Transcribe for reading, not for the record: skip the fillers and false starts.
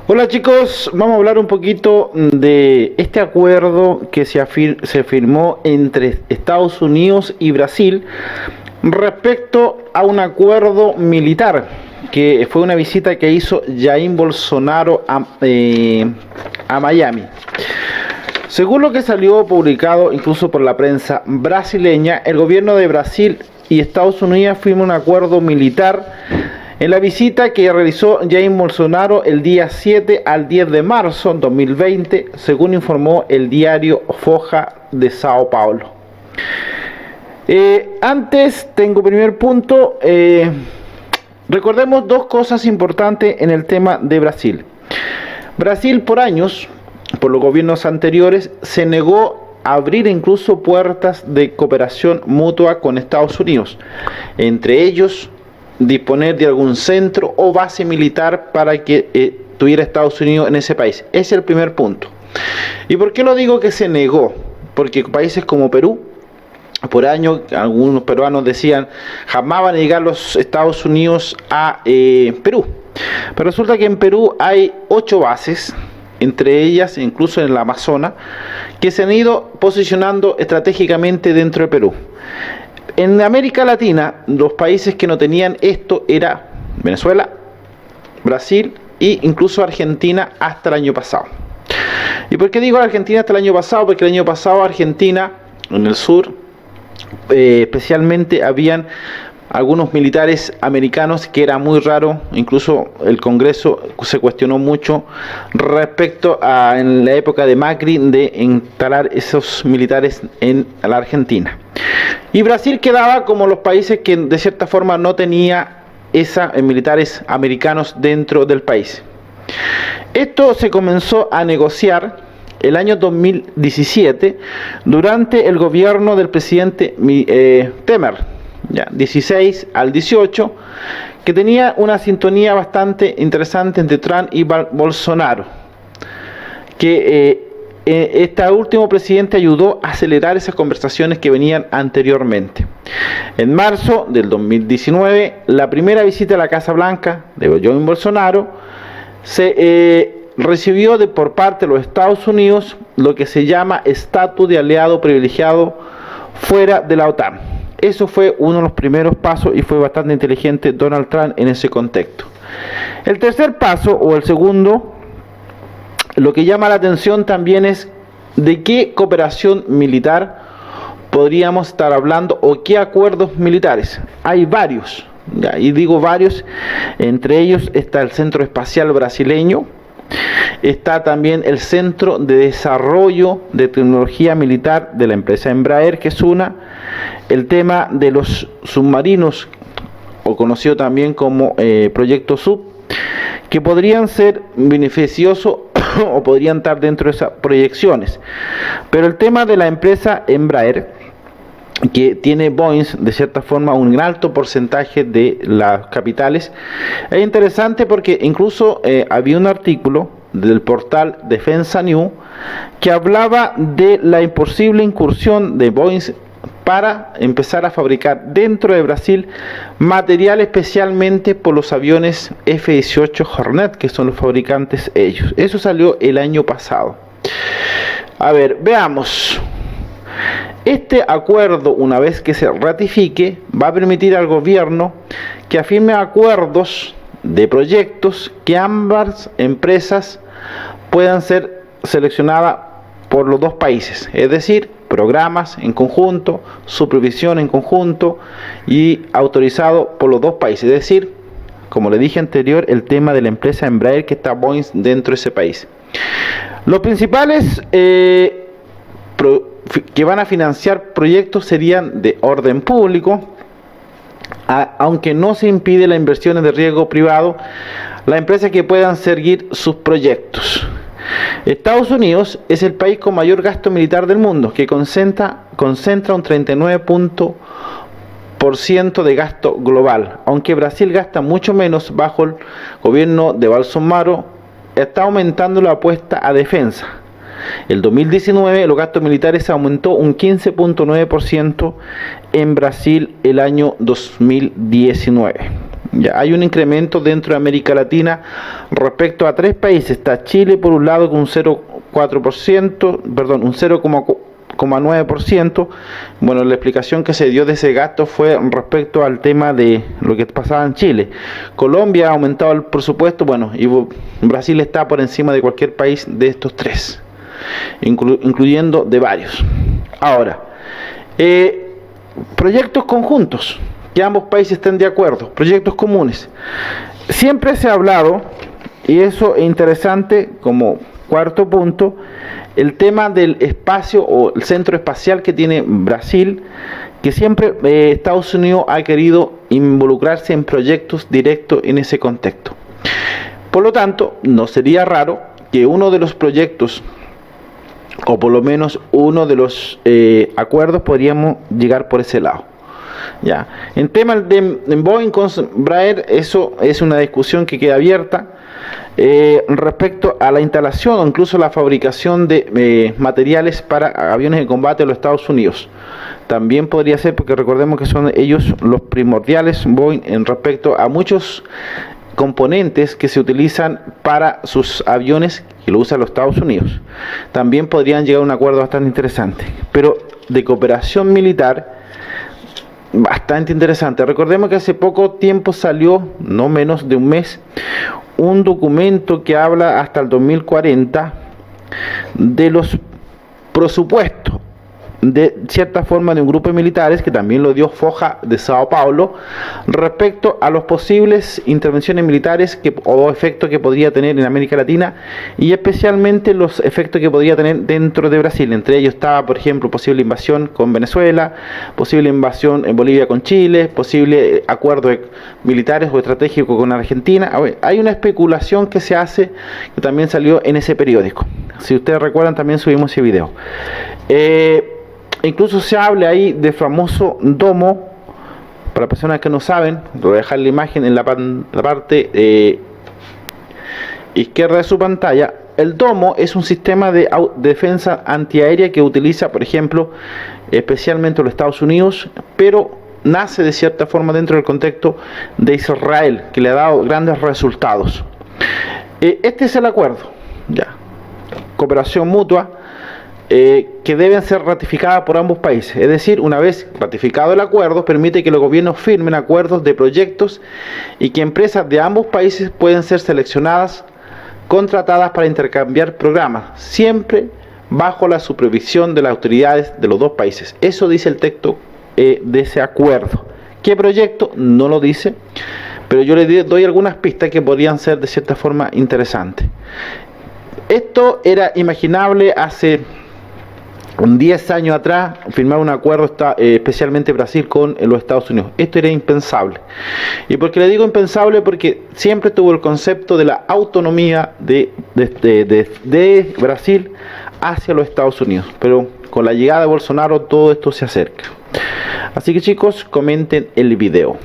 Hola chicos, vamos a hablar un poquito de este acuerdo que se firmó entre Estados Unidos y Brasil respecto a un acuerdo militar, que fue una visita que hizo Jair Bolsonaro a Miami. Según lo que salió publicado incluso por la prensa brasileña, el gobierno de Brasil y Estados Unidos firmaron un acuerdo militar en la visita que realizó Jair Bolsonaro el día 7 al 10 de marzo de 2020, según informó el diario Folha de Sao Paulo. Antes, tengo primer punto, recordemos dos cosas importantes en el tema de Brasil. Brasil por años, por los gobiernos anteriores, se negó a abrir incluso puertas de cooperación mutua con Estados Unidos, entre ellos disponer de algún centro o base militar para que tuviera Estados Unidos en ese país. Ese es el primer punto. ¿Y por qué lo digo que se negó? Porque países como Perú, por años algunos peruanos decían jamás van a llegar los Estados Unidos a Perú. Pero resulta que en Perú hay 8 bases, entre ellas incluso en el Amazonas, que se han ido posicionando estratégicamente dentro de Perú. En América Latina, los países que no tenían esto era Venezuela, Brasil e incluso Argentina hasta el año pasado. ¿Y por qué digo Argentina hasta el año pasado? Porque el año pasado Argentina, en el sur, especialmente habían algunos militares americanos que era muy raro, incluso el Congreso se cuestionó mucho respecto a en la época de Macri de instalar esos militares en la Argentina. Y Brasil quedaba como los países que de cierta forma no tenía militares americanos dentro del país. Esto se comenzó a negociar el año 2017 durante el gobierno del presidente Temer, 16 al 18, que tenía una sintonía bastante interesante entre Trump y Bolsonaro, que este último presidente ayudó a acelerar esas conversaciones que venían anteriormente. En marzo del 2019, la primera visita a la Casa Blanca de Jair Bolsonaro se recibió por parte de los Estados Unidos lo que se llama estatus de aliado privilegiado fuera de la OTAN. Eso fue uno de los primeros pasos y fue bastante inteligente Donald Trump en ese contexto. El tercer paso, o el segundo, lo que llama la atención también es de qué cooperación militar podríamos estar hablando o qué acuerdos militares. Hay varios, y digo varios, entre ellos está el Centro Espacial Brasileño, está también el Centro de Desarrollo de Tecnología Militar de la empresa Embraer, que es una, el tema de los submarinos, o conocido también como Proyecto Sub, que podrían ser beneficiosos o podrían estar dentro de esas proyecciones. Pero el tema de la empresa Embraer, que tiene Boeing de cierta forma un alto porcentaje de las capitales, es interesante porque incluso había un artículo del portal Defensa News que hablaba de la imposible incursión de Boeing para empezar a fabricar dentro de Brasil material especialmente por los aviones F-18 Hornet, que son los fabricantes ellos. Eso salió el año pasado. A ver, veamos. Este acuerdo, una vez que se ratifique, va a permitir al gobierno que afirme acuerdos de proyectos que ambas empresas puedan ser seleccionadas por los dos países, es decir, programas en conjunto, supervisión en conjunto y autorizado por los dos países, es decir, como le dije anterior, el tema de la empresa Embraer que está Boeing dentro de ese país. Los principales que van a financiar proyectos serían de orden público, aunque no se impide las inversiones de riesgo privado, las empresas que puedan seguir sus proyectos. Estados Unidos es el país con mayor gasto militar del mundo, que concentra un 39% de gasto global, aunque Brasil gasta mucho menos. Bajo el gobierno de Bolsonaro está aumentando la apuesta a defensa. El 2019 los gastos militares aumentó un 15.9% en Brasil el año 2019. Ya hay un incremento dentro de América Latina respecto a 3 países. Está Chile por un lado con un 0,4%, perdón, un 0,9%. Bueno, la explicación que se dio de ese gasto fue respecto al tema de lo que pasaba en Chile. Colombia ha aumentado el presupuesto, bueno, y Brasil está por encima de cualquier país de estos 3, incluyendo de varios. Ahora, proyectos conjuntos, que ambos países estén de acuerdo, proyectos comunes. Siempre se ha hablado, y eso es interesante como cuarto punto, el tema del espacio o el centro espacial que tiene Brasil, que siempre Estados Unidos ha querido involucrarse en proyectos directos en ese contexto. Por lo tanto, no sería raro que uno de los proyectos, o por lo menos uno de los acuerdos, podríamos llegar por ese lado. Ya. En tema de Boeing con Embraer, eso es una discusión que queda abierta. Respecto a la instalación o incluso la fabricación de materiales para aviones de combate de los Estados Unidos, también podría ser, porque recordemos que son ellos los primordiales, Boeing, en respecto a muchos componentes que se utilizan para sus aviones que lo usan los Estados Unidos. También podrían llegar a un acuerdo bastante interesante, pero de cooperación militar bastante interesante. Recordemos que hace poco tiempo salió, no menos de un mes, un documento que habla hasta el 2040 de los presupuestos de cierta forma de un grupo de militares, que también lo dio Foja de Sao Paulo, respecto a los posibles intervenciones militares o efectos que podría tener en América Latina, y especialmente los efectos que podría tener dentro de Brasil. Entre ellos estaba, por ejemplo, posible invasión con Venezuela, posible invasión en Bolivia con Chile, posible acuerdo militares o estratégico con Argentina. Hay una especulación que se hace, que también salió en ese periódico. Si ustedes recuerdan, también subimos ese video. Incluso se habla ahí de famoso domo. Para personas que no saben, voy a dejar la imagen en la parte izquierda de su pantalla. El domo es un sistema de defensa antiaérea que utiliza, por ejemplo, especialmente los Estados Unidos, pero nace de cierta forma dentro del contexto de Israel, que le ha dado grandes resultados. Este es el acuerdo, ya, cooperación mutua, que deben ser ratificadas por ambos países. Es decir, una vez ratificado el acuerdo, permite que los gobiernos firmen acuerdos de proyectos y que empresas de ambos países pueden ser seleccionadas, contratadas para intercambiar programas, siempre bajo la supervisión de las autoridades de los dos países. Eso dice el texto de ese acuerdo. ¿Qué proyecto? No lo dice, pero yo le doy algunas pistas que podrían ser de cierta forma interesantes. Esto era imaginable hace 10 años atrás, firmar un acuerdo especialmente Brasil con los Estados Unidos. Esto era impensable. ¿Y por qué le digo impensable? Porque siempre tuvo el concepto de la autonomía de Brasil hacia los Estados Unidos. Pero con la llegada de Bolsonaro todo esto se acerca. Así que chicos, comenten el video.